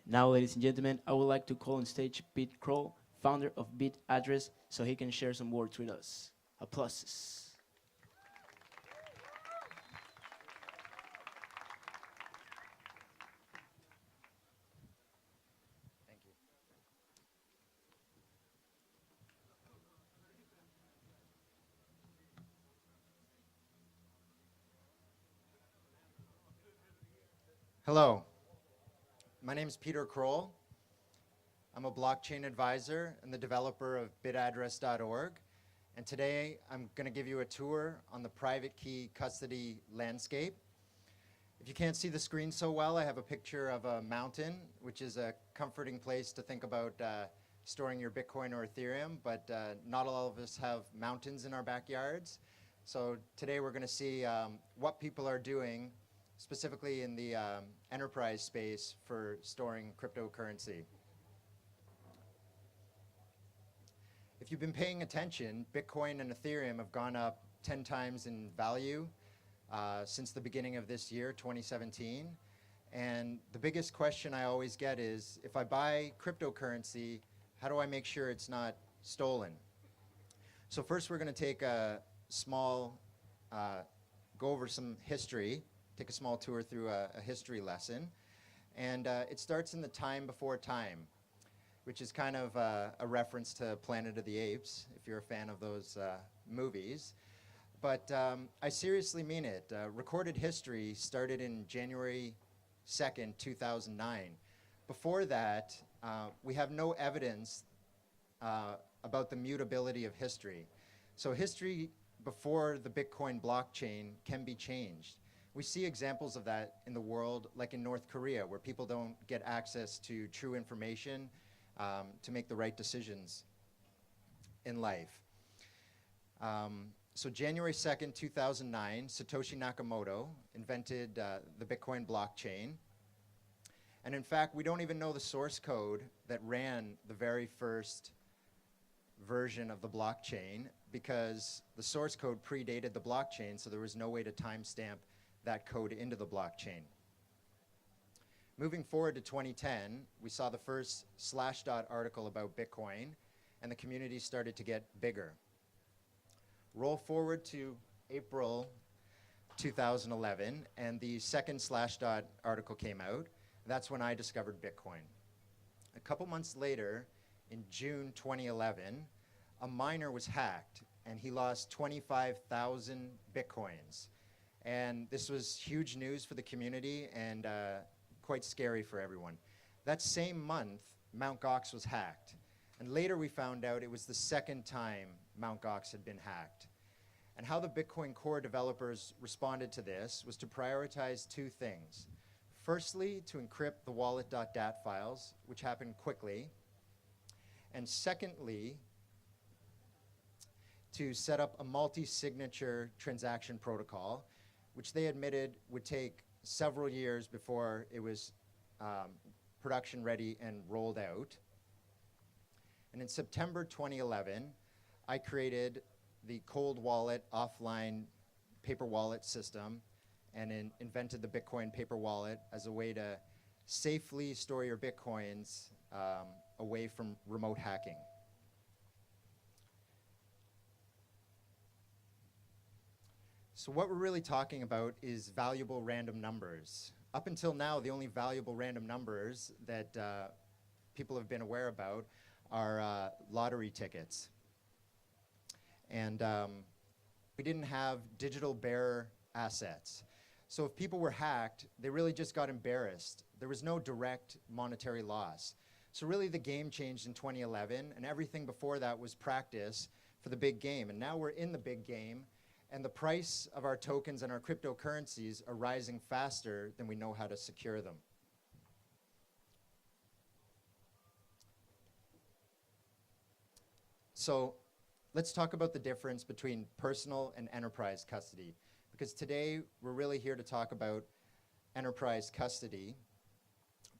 Now, ladies and gentlemen, I would like to call on stage Pete Kroll, founder of bitaddress, so he can share some words with us. Applauses. Thank you. Hello, my name is Peter Kroll. I'm a blockchain advisor and the developer of bitaddress.org. And today I'm going to give you a tour on the private key custody landscape. If you can't see the screen so well, I have a picture of a mountain, which is a comforting place to think about storing your Bitcoin or Ethereum, but not all of us have mountains in our backyards. So today we're going to see what people are doing specifically in the enterprise space for storing cryptocurrency. If you've been paying attention, Bitcoin and Ethereum have gone up 10 times in value since the beginning of this year, 2017. And the biggest question I always get is, if I buy cryptocurrency, how do I make sure it's not stolen? So first we're going to take a small, go over some history, take a small tour through a history lesson. And it starts in the time before time, which is kind of a reference to Planet of the Apes, if you're a fan of those movies. But I seriously mean it. Recorded history started in January 2nd, 2009. Before that, we have no evidence about the mutability of history. So history before the Bitcoin blockchain can be changed. We see examples of that in the world, like in North Korea, where people don't get access to true information to make the right decisions in life. So January 2nd, 2009, Satoshi Nakamoto invented the Bitcoin blockchain. And in fact, we don't even know the source code that ran the very first version of the blockchain, because the source code predated the blockchain, so there was no way to timestamp that code into the blockchain. Moving forward to 2010, we saw the first Slashdot article about Bitcoin, and the community started to get bigger. Roll forward to April 2011, and the second Slashdot article came out. That's when I discovered Bitcoin. A couple months later, in June 2011, a miner was hacked, and he lost 25,000 Bitcoins. And this was huge news for the community and quite scary for everyone. That same month, Mt. Gox was hacked. And later we found out it was the second time Mt. Gox had been hacked. And how the Bitcoin Core developers responded to this was to prioritize two things. Firstly, to encrypt the wallet.dat files, which happened quickly. And secondly, to set up a multi-signature transaction protocol, which they admitted would take several years before it was production ready and rolled out. And in September 2011, I created the cold wallet offline paper wallet system and invented the Bitcoin paper wallet as a way to safely store your Bitcoins away from remote hacking. So what we're really talking about is valuable random numbers. Up until now, the only valuable random numbers that people have been aware about are lottery tickets. And we didn't have digital bearer assets. So if people were hacked, they really just got embarrassed. There was no direct monetary loss. So really the game changed in 2011, and everything before that was practice for the big game. And now we're in the big game, and the price of our tokens and our cryptocurrencies are rising faster than we know how to secure them. So let's talk about the difference between personal and enterprise custody, because today we're really here to talk about enterprise custody.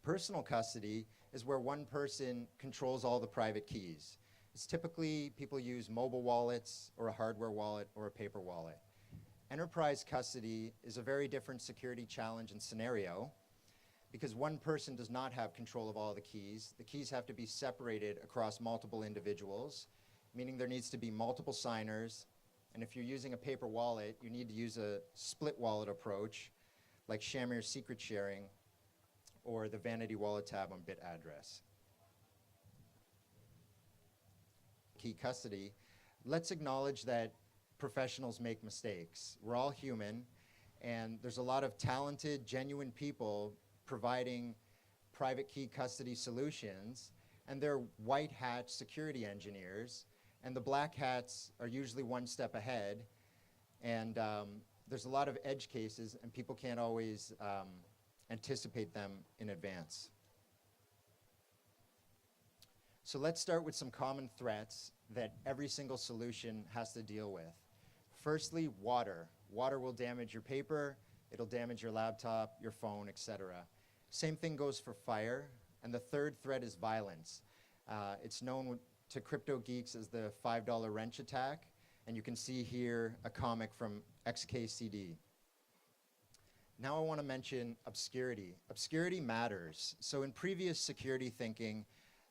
Personal custody is where one person controls all the private keys. It's typically people use mobile wallets or a hardware wallet or a paper wallet. Enterprise custody is a very different security challenge and scenario. because one person does not have control of all the keys. The keys have to be separated across multiple individuals, meaning there needs to be multiple signers. And if you're using a paper wallet, you need to use a split wallet approach, like Shamir secret sharing or the vanity wallet tab on bitaddress. Key custody. Let's acknowledge that professionals make mistakes. We're all human, and there's a lot of talented, genuine people providing private key custody solutions, and they're white hat security engineers, and the black hats are usually one step ahead, and there's a lot of edge cases, and people can't always anticipate them in advance. So let's start with some common threats that every single solution has to deal with. Firstly, water. Water will damage your paper, it'll damage your laptop, your phone, etc. Same thing goes for fire. And the third threat is violence. It's known to crypto geeks as the $5 wrench attack. And you can see here a comic from XKCD. Now I want to mention obscurity. Obscurity matters. So in previous security thinking,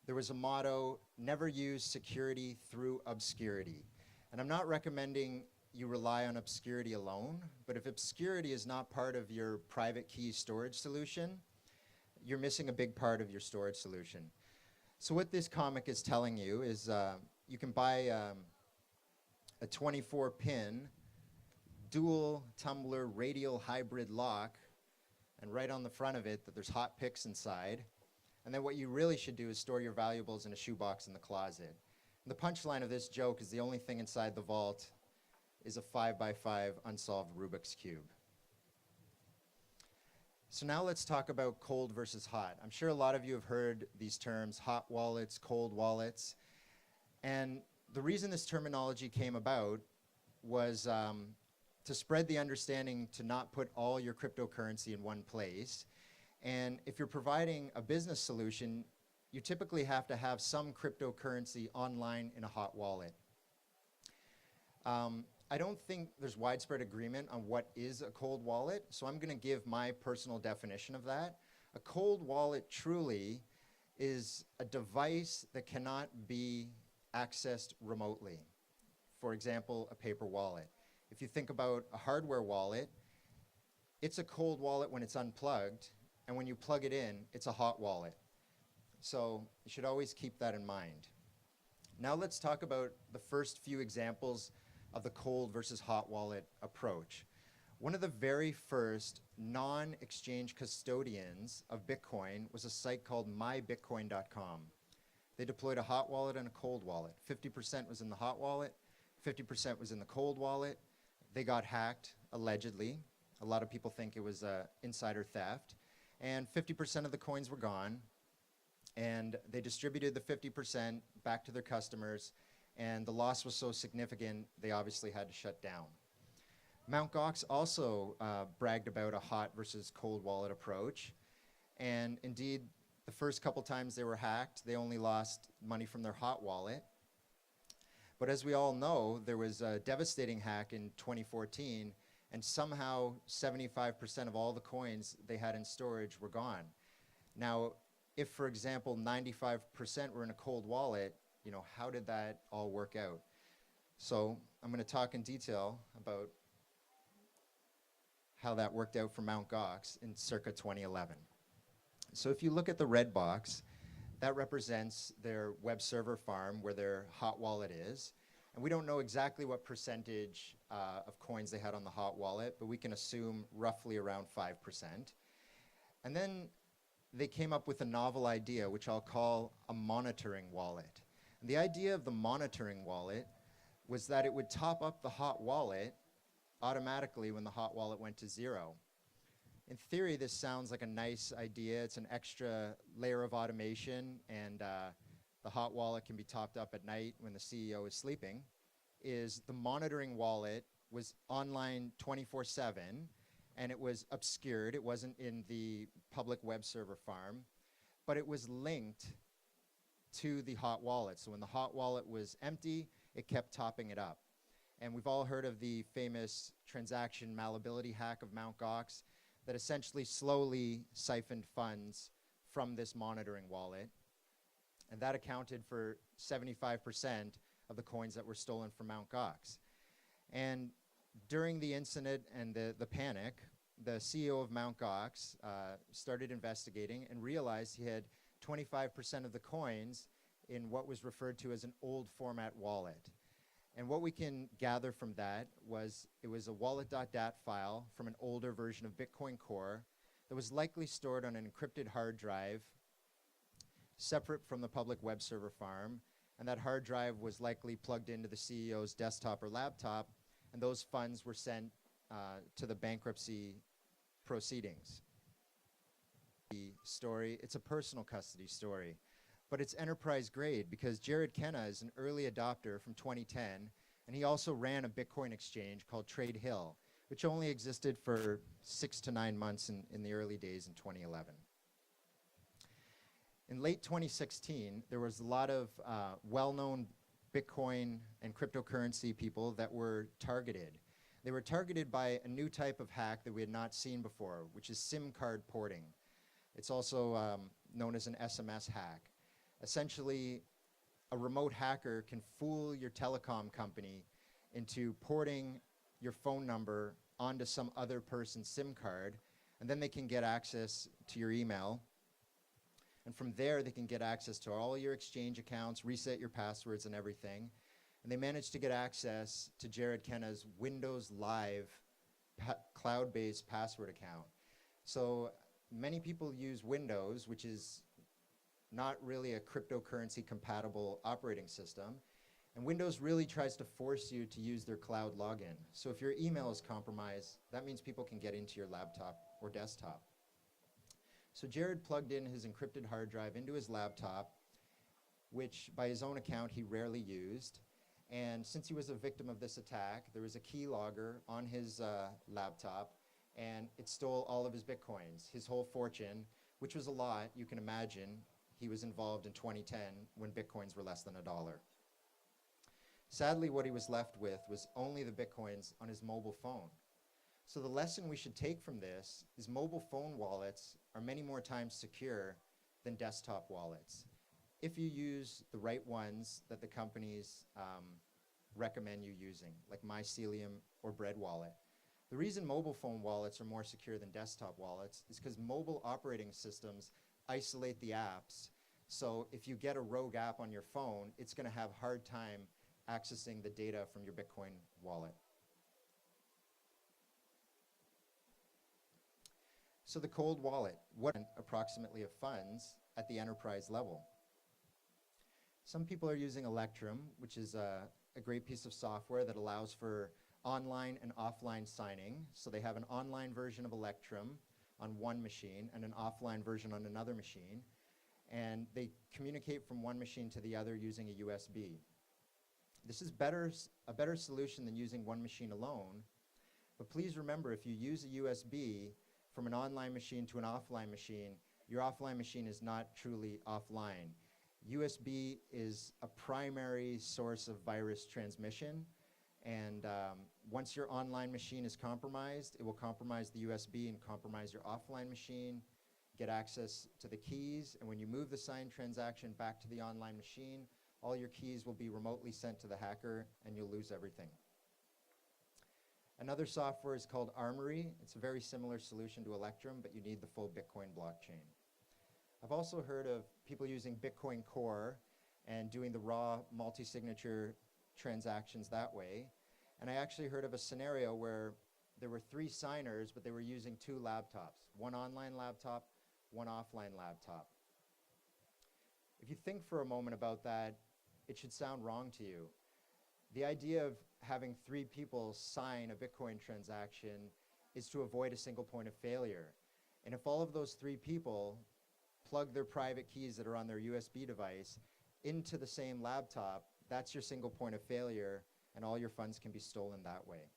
there was a motto, never use security through obscurity. And I'm not recommending you rely on obscurity alone, but if obscurity is not part of your private key storage solution, you're missing a big part of your storage solution. So what this comic is telling you is you can buy a 24-pin dual tumbler radial hybrid lock, and right on the front of it that there's hot picks inside. And then what you really should do is store your valuables in a shoebox in the closet. And the punchline of this joke is the only thing inside the vault is a 5x5 unsolved Rubik's Cube. So now let's talk about cold versus hot. I'm sure a lot of you have heard these terms, hot wallets, cold wallets. And the reason this terminology came about was to spread the understanding to not put all your cryptocurrency in one place. And if you're providing a business solution, you typically have to have some cryptocurrency online in a hot wallet. I don't think there's widespread agreement on what is a cold wallet, so I'm going to give my personal definition of that. A cold wallet truly is a device that cannot be accessed remotely. For example, a paper wallet. If you think about a hardware wallet, it's a cold wallet when it's unplugged, and when you plug it in, it's a hot wallet. So you should always keep that in mind. Now let's talk about the first few examples of the cold versus hot wallet approach. One of the very first non-exchange custodians of Bitcoin was a site called mybitcoin.com. They deployed a hot wallet and a cold wallet. 50% was in the hot wallet, 50% was in the cold wallet. They got hacked, allegedly. A lot of people think it was insider theft. And 50% of the coins were gone. And they distributed the 50% back to their customers. And the loss was so significant, they obviously had to shut down. Mt. Gox also bragged about a hot versus cold wallet approach. And indeed, the first couple times they were hacked, they only lost money from their hot wallet. But as we all know, there was a devastating hack in 2014, and somehow 75% of all the coins they had in storage were gone. Now, if, for example, 95% were in a cold wallet, you know, how did that all work out? So I'm going to talk in detail about how that worked out for Mt. Gox in circa 2011. So if you look at the red box, that represents their web server farm where their hot wallet is. And we don't know exactly what percentage of coins they had on the hot wallet, but we can assume roughly around 5%. And then they came up with a novel idea, which I'll call a monitoring wallet. And the idea of the monitoring wallet was that it would top up the hot wallet automatically when the hot wallet went to zero. In theory, this sounds like a nice idea. It's an extra layer of automation, and the hot wallet can be topped up at night when the CEO is sleeping. Is the monitoring wallet was online 24/7, and it was obscured. It wasn't in the public web server farm, but it was linked to the hot wallet. So when the hot wallet was empty, it kept topping it up. And we've all heard of the famous transaction malleability hack of Mt. Gox. that essentially slowly siphoned funds from this monitoring wallet. And that accounted for 75% of the coins that were stolen from Mt. Gox. And during the incident and the panic, the CEO of Mt. Gox started investigating and realized he had 25% of the coins in what was referred to as an old format wallet. And what we can gather from that was it was a wallet.dat file from an older version of Bitcoin Core that was likely stored on an encrypted hard drive separate from the public web server farm. And that hard drive was likely plugged into the CEO's desktop or laptop, and those funds were sent to the bankruptcy proceedings. The story, it's a personal custody story, but it's enterprise grade because Jared Kenna is an early adopter from 2010, and he also ran a Bitcoin exchange called Trade Hill, which only existed for 6 to 9 months in the early days in 2011. In late 2016, there was a lot of well-known Bitcoin and cryptocurrency people that were targeted. They were targeted by a new type of hack that we had not seen before, which is SIM card porting. It's also known as an SMS hack. Essentially, a remote hacker can fool your telecom company into porting your phone number onto some other person's SIM card, and then they can get access to your email. And from there, they can get access to all your exchange accounts, reset your passwords and everything. And they managed to get access to Jared Kenna's Windows Live cloud-based password account. So many people use Windows, which is not really a cryptocurrency compatible operating system. And Windows really tries to force you to use their cloud login. So if your email is compromised, that means people can get into your laptop or desktop. So Jared plugged in his encrypted hard drive into his laptop, which by his own account he rarely used. And since he was a victim of this attack, there was a keylogger on his laptop, and it stole all of his Bitcoins, his whole fortune, which was a lot. You can imagine he was involved in 2010 when Bitcoins were less than $1. Sadly, what he was left with was only the Bitcoins on his mobile phone. So the lesson we should take from this is mobile phone wallets are many more times secure than desktop wallets, if you use the right ones that the companies recommend you using, like Mycelium or Bread Wallet. The reason mobile phone wallets are more secure than desktop wallets is because mobile operating systems isolate the apps. So if you get a rogue app on your phone, it's going to have a hard time accessing the data from your Bitcoin wallet. So the cold wallet, what approximately of funds at the enterprise level? Some people are using Electrum, which is a great piece of software that allows for online and offline signing. So they have an online version of Electrum on one machine and an offline version on another machine. And they communicate from one machine to the other using a USB. This is a better solution than using one machine alone. But please remember, if you use a USB from an online machine to an offline machine, your offline machine is not truly offline. USB is a primary source of virus transmission, and once your online machine is compromised, it will compromise the USB and compromise your offline machine, get access to the keys, and when you move the signed transaction back to the online machine, all your keys will be remotely sent to the hacker and you'll lose everything. Another software is called Armory. It's a very similar solution to Electrum, but you need the full Bitcoin blockchain. I've also heard of people using Bitcoin Core and doing the raw multi-signature transactions that way. And I actually heard of a scenario where there were 3 signers, but they were using 2 laptops, one online laptop, one offline laptop. If you think for a moment about that, it should sound wrong to you. The idea of having 3 people sign a Bitcoin transaction is to avoid a single point of failure. And if all of those 3 people plug their private keys that are on their USB device into the same laptop, that's your single point of failure, and all your funds can be stolen that way.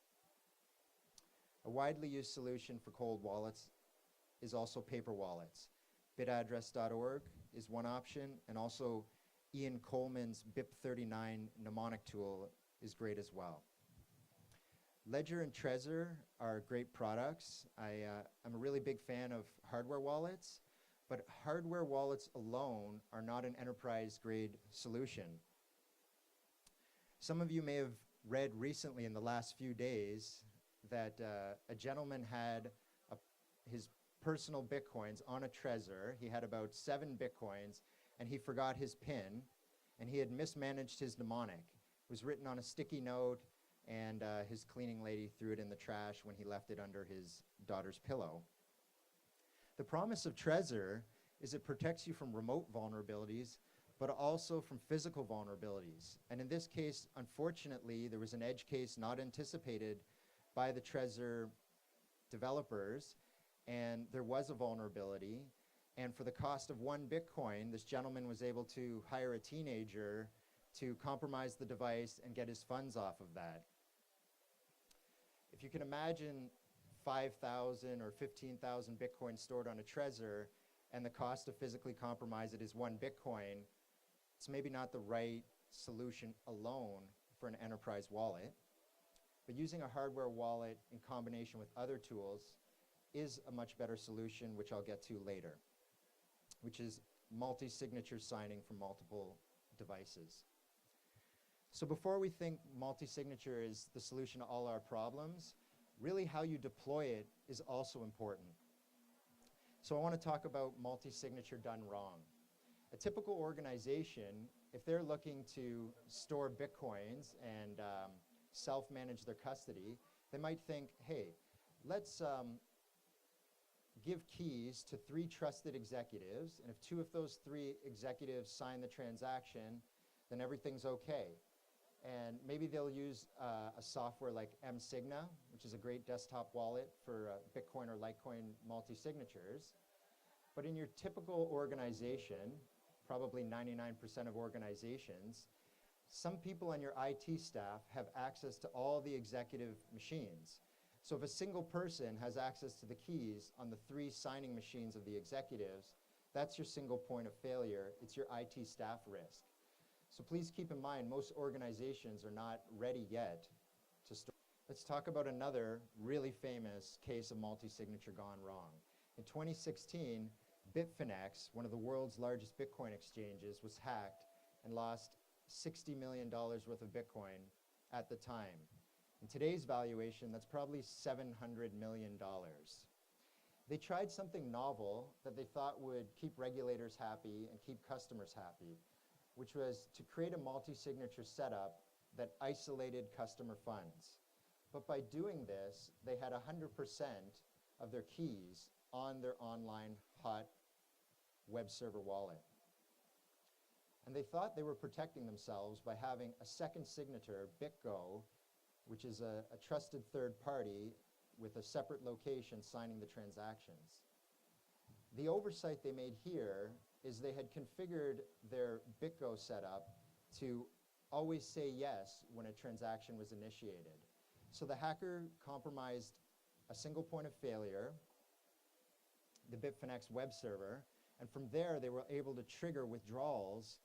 A widely used solution for cold wallets is also paper wallets. Bitaddress.org is one option, and also Ian Coleman's BIP39 mnemonic tool is great as well. Ledger and Trezor are great products. I'm a really big fan of hardware wallets, but hardware wallets alone are not an enterprise-grade solution. Some of you may have read recently in the last few days that a gentleman had his personal Bitcoins on a Trezor. He had about 7 Bitcoins, and he forgot his PIN, and he had mismanaged his mnemonic. It was written on a sticky note, and his cleaning lady threw it in the trash when he left it under his daughter's pillow. The promise of Trezor is it protects you from remote vulnerabilities, but also from physical vulnerabilities. And in this case, unfortunately, there was an edge case not anticipated by the Trezor developers, and there was a vulnerability. And for the cost of 1 Bitcoin, this gentleman was able to hire a teenager to compromise the device and get his funds off of that. If you can imagine 5,000 or 15,000 Bitcoin stored on a Trezor, and the cost to physically compromise it is 1 Bitcoin, it's maybe not the right solution alone for an enterprise wallet. But using a hardware wallet in combination with other tools is a much better solution, which I'll get to later, which is multi-signature signing from multiple devices. So before we think multi-signature is the solution to all our problems, really how you deploy it is also important. So I want to talk about multi-signature done wrong. A typical organization, if they're looking to store Bitcoins and self-manage their custody, they might think, hey, let's give keys to 3 trusted executives, and if 2 of those 3 executives sign the transaction, then everything's okay. And maybe they'll use a software like mSigna, which is a great desktop wallet for Bitcoin or Litecoin multi-signatures. But in your typical organization, probably 99% of organizations, some people on your IT staff have access to all the executive machines. So if a single person has access to the keys on the 3 signing machines of the executives, that's your single point of failure. It's your IT staff risk. So please keep in mind, most organizations are not ready yet to store. Let's talk about another really famous case of multi-signature gone wrong. In 2016, Bitfinex, one of the world's largest Bitcoin exchanges, was hacked and lost $60 million worth of Bitcoin at the time. In today's valuation, that's probably $700 million. They tried something novel that they thought would keep regulators happy and keep customers happy, which was to create a multi-signature setup that isolated customer funds. But by doing this, they had 100% of their keys on their online hot web server wallet. And they thought they were protecting themselves by having a second signature, BitGo, which is a trusted third party with a separate location signing the transactions. The oversight they made here is they had configured their BitGo setup to always say yes when a transaction was initiated. So the hacker compromised a single point of failure, the Bitfinex web server, and from there they were able to trigger withdrawals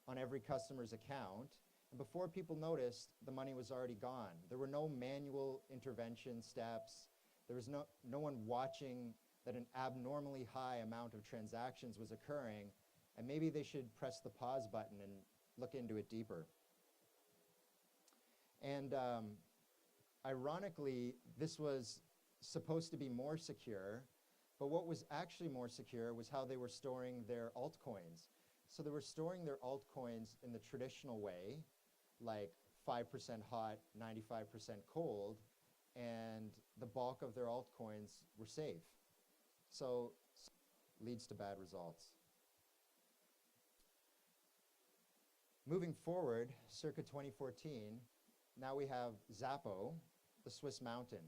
on every customer's account. And before people noticed, the money was already gone. There were no manual intervention steps. There was no one watching that an abnormally high amount of transactions was occurring, and maybe they should press the pause button and look into it deeper. And ironically, this was supposed to be more secure, but what was actually more secure was how they were storing their altcoins. So they were storing their altcoins in the traditional way, like 5% hot, 95% cold, and the bulk of their altcoins were safe. So leads to bad results. Moving forward, circa 2014, now we have Zappo, the Swiss mountain.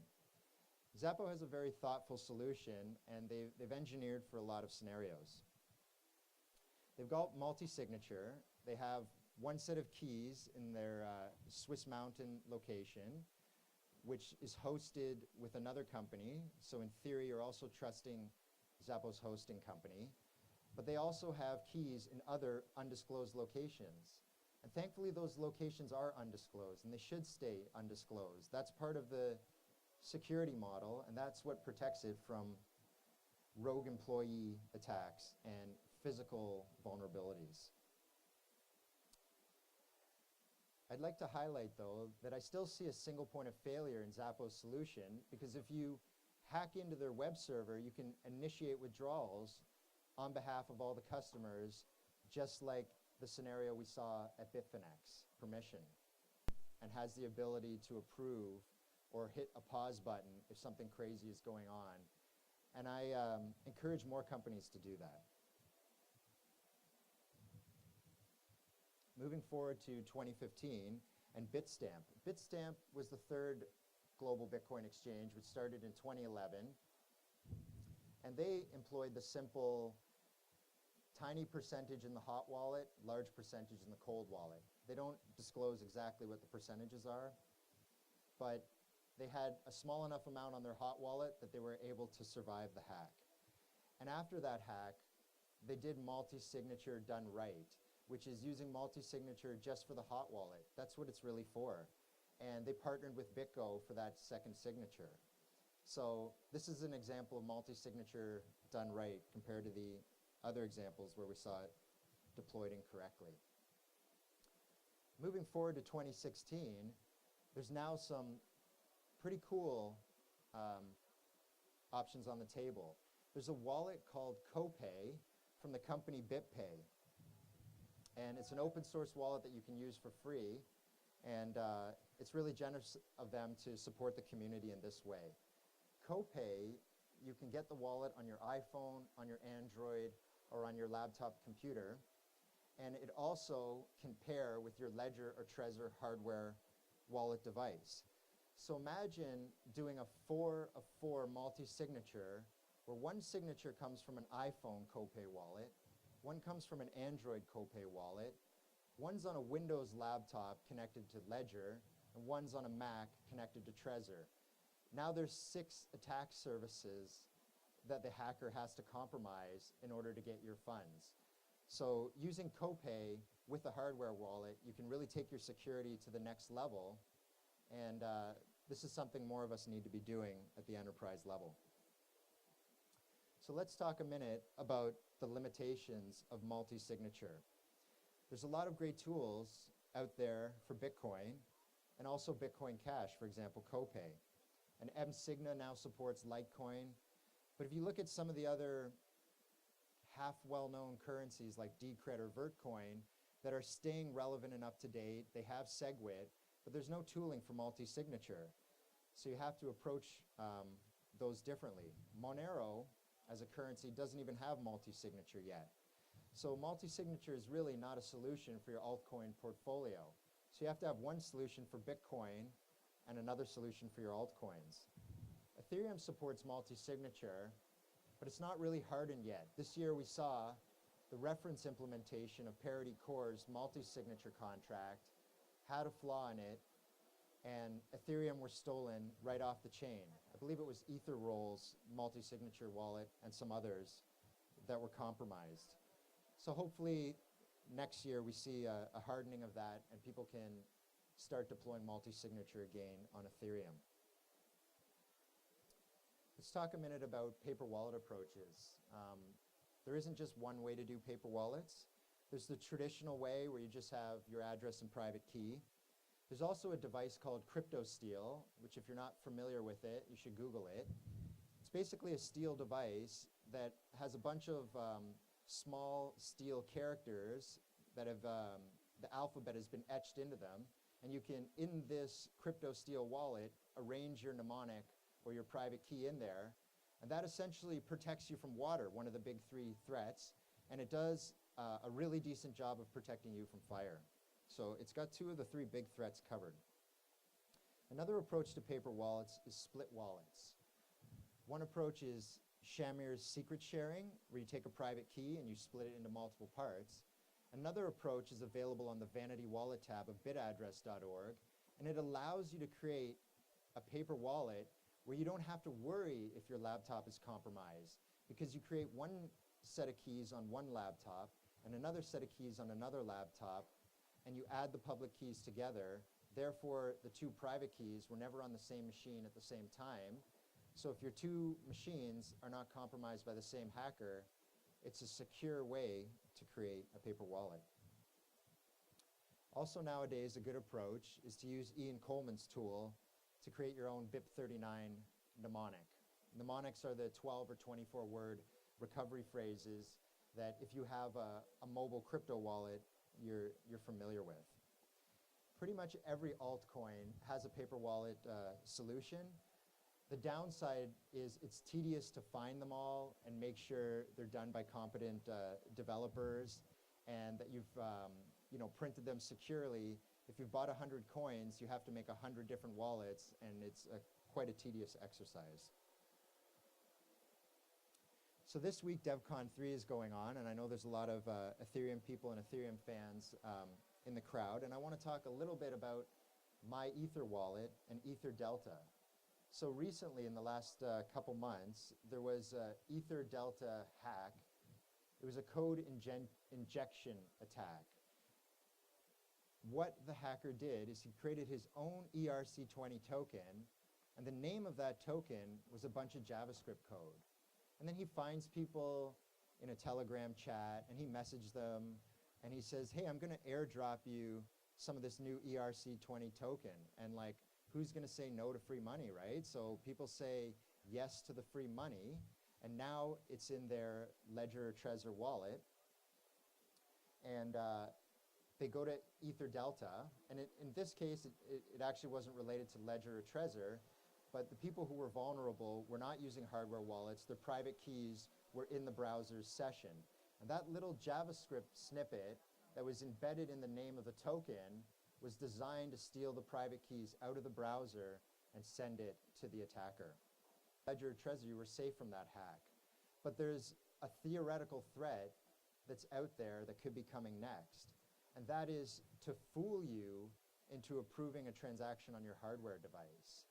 Zappo has a very thoughtful solution, and they've engineered for a lot of scenarios. They've got multi-signature. They have one set of keys in their Swiss mountain location, which is hosted with another company. So in theory, you're also trusting Zappo's hosting company. But they also have keys in other undisclosed locations. And thankfully, those locations are undisclosed, and they should stay undisclosed. That's part of the security model, and that's what protects it from rogue employee attacks and physical vulnerabilities. I'd like to highlight, though, that I still see a single point of failure in Zappos' solution, because if you hack into their web server, you can initiate withdrawals on behalf of all the customers, just like the scenario we saw at Bitfinex, permission, and has the ability to approve or hit a pause button if something crazy is going on. And I encourage more companies to do that. Moving forward to 2015 and Bitstamp. Bitstamp was the third global Bitcoin exchange, which started in 2011. And they employed the simple tiny percentage in the hot wallet, large percentage in the cold wallet. They don't disclose exactly what the percentages are, but they had a small enough amount on their hot wallet that they were able to survive the hack. And after that hack, they did multi-signature done right, which is using multi-signature just for the hot wallet. That's what it's really for. And they partnered with BitGo for that second signature. So this is an example of multi-signature done right compared to the other examples where we saw it deployed incorrectly. Moving forward to 2016, there's now some pretty cool options on the table. There's a wallet called Copay from the company BitPay. And it's an open source wallet that you can use for free. And it's really generous of them to support the community in this way. Copay, you can get the wallet on your iPhone, on your Android, or on your laptop computer. And it also can pair with your Ledger or Trezor hardware wallet device. So imagine doing a 4-of-4 multi-signature, where one signature comes from an iPhone Copay wallet, one comes from an Android Copay wallet, one's on a Windows laptop connected to Ledger, and one's on a Mac connected to Trezor. Now there's 6 attack services that the hacker has to compromise in order to get your funds. So using Copay with a hardware wallet, you can really take your security to the next level, and this is something more of us need to be doing at the enterprise level. So let's talk a minute about the limitations of multi-signature. There's a lot of great tools out there for Bitcoin, and also Bitcoin Cash, for example, Copay. And mSigna now supports Litecoin. But if you look at some of the other half well-known currencies like Decred or Vertcoin that are staying relevant and up to date, they have SegWit, but there's no tooling for multi-signature. So you have to approach those differently. Monero, as a currency, doesn't even have multi-signature yet. So multi-signature is really not a solution for your altcoin portfolio. So you have to have one solution for Bitcoin and another solution for your altcoins. Ethereum supports multi-signature, but it's not really hardened yet. This year we saw the reference implementation of Parity Core's multi-signature contract had a flaw in it, and Ethereum were stolen right off the chain. I believe it was Etherroll's multi-signature wallet and some others that were compromised. So hopefully next year we see a hardening of that and people can start deploying multi-signature again on Ethereum. Let's talk a minute about paper wallet approaches. There isn't just one way to do paper wallets. There's the traditional way where you just have your address and private key. There's also a device called CryptoSteel, which if you're not familiar with it, you should Google it. It's basically a steel device that has a bunch of small steel characters that have, the alphabet has been etched into them, and you can, in this CryptoSteel wallet, arrange your mnemonic or your private key in there, and that essentially protects you from water, one of the big 3 threats, and it does a really decent job of protecting you from fire. So it's got 2 of the 3 big threats covered. Another approach to paper wallets is split wallets. One approach is Shamir's secret sharing, where you take a private key and you split it into multiple parts. Another approach is available on the Vanity Wallet tab of bitaddress.org, and it allows you to create a paper wallet where you don't have to worry if your laptop is compromised, because you create one set of keys on one laptop and another set of keys on another laptop, and you add the public keys together, Therefore, the two private keys were never on the same machine at the same time. So if your two machines are not compromised by the same hacker, it's a secure way to create a paper wallet. Also nowadays, a good approach is to use Ian Coleman's tool to create your own BIP39 mnemonic. Mnemonics are the 12 or 24 word recovery phrases that if you have a mobile crypto wallet, you're familiar with. Pretty much every altcoin has a paper wallet solution. The downside is it's tedious to find them all and make sure they're done by competent developers and that you've printed them securely. If you've bought 100 coins, you have to make 100 different wallets, and it's quite a tedious exercise. So this week, Devcon 3 is going on, and I know there's a lot of Ethereum people and Ethereum fans in the crowd, and I want to talk a little bit about my Ether wallet and Ether Delta. So recently, in the last couple months, there was an Ether Delta hack. It was a code injection attack. What the hacker did is he created his own ERC20 token, and the name of that token was a bunch of JavaScript code. And then he finds people in a Telegram chat, and he messages them, and he says, hey, I'm going to airdrop you some of this new ERC20 token. And like, who's going to say no to free money, right? So people say yes to the free money, and now it's in their Ledger or Trezor wallet. And they go to Ether Delta, and in this case, it actually wasn't related to Ledger or Trezor, but the people who were vulnerable were not using hardware wallets. Their private keys were in the browser's session. And that little JavaScript snippet that was embedded in the name of the token was designed to steal the private keys out of the browser and send it to the attacker. Ledger or Trezor, you were safe from that hack. But there's a theoretical threat that's out there that could be coming next. And that is to fool you into approving a transaction on your hardware device.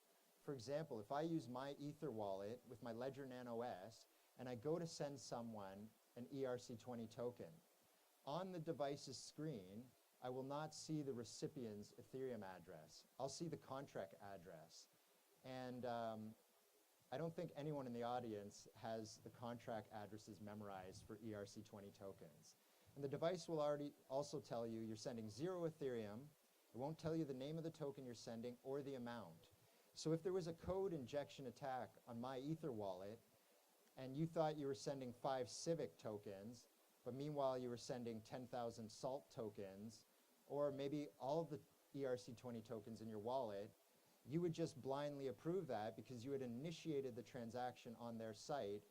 For example, if I use my Ether wallet with my Ledger Nano S, and I go to send someone an ERC20 token, on the device's screen, I will not see the recipient's Ethereum address. I'll see the contract address. And I don't think anyone in the audience has the contract addresses memorized for ERC20 tokens. And the device will also tell you you're sending 0 Ethereum. It won't tell you the name of the token you're sending or the amount. So if there was a code injection attack on my Ether wallet, and you thought you were sending 5 Civic tokens, but meanwhile you were sending 10,000 SALT tokens, or maybe all of the ERC20 tokens in your wallet, you would just blindly approve that because you had initiated the transaction on their site,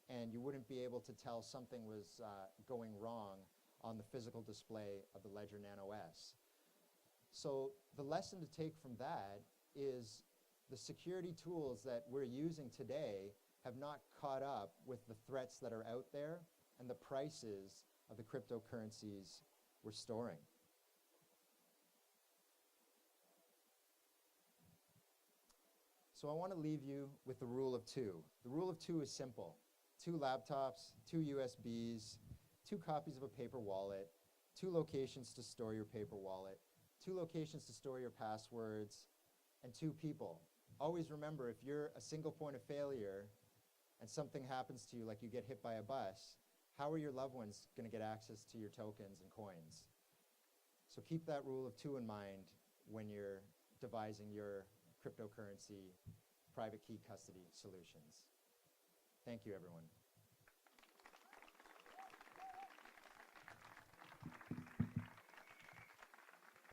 and you wouldn't be able to tell something was going wrong on the physical display of the Ledger Nano S. So the lesson to take from that is the security tools that we're using today have not caught up with the threats that are out there and the prices of the cryptocurrencies we're storing. So I want to leave you with the rule of 2. The rule of 2 is simple. 2 laptops, 2 USBs, 2 copies of a paper wallet, 2 locations to store your paper wallet, 2 locations to store your passwords, and 2 people. Always remember, if you're a single point of failure and something happens to you, like you get hit by a bus, how are your loved ones going to get access to your tokens and coins? So keep that rule of 2 in mind when you're devising your cryptocurrency private key custody solutions. Thank you, everyone.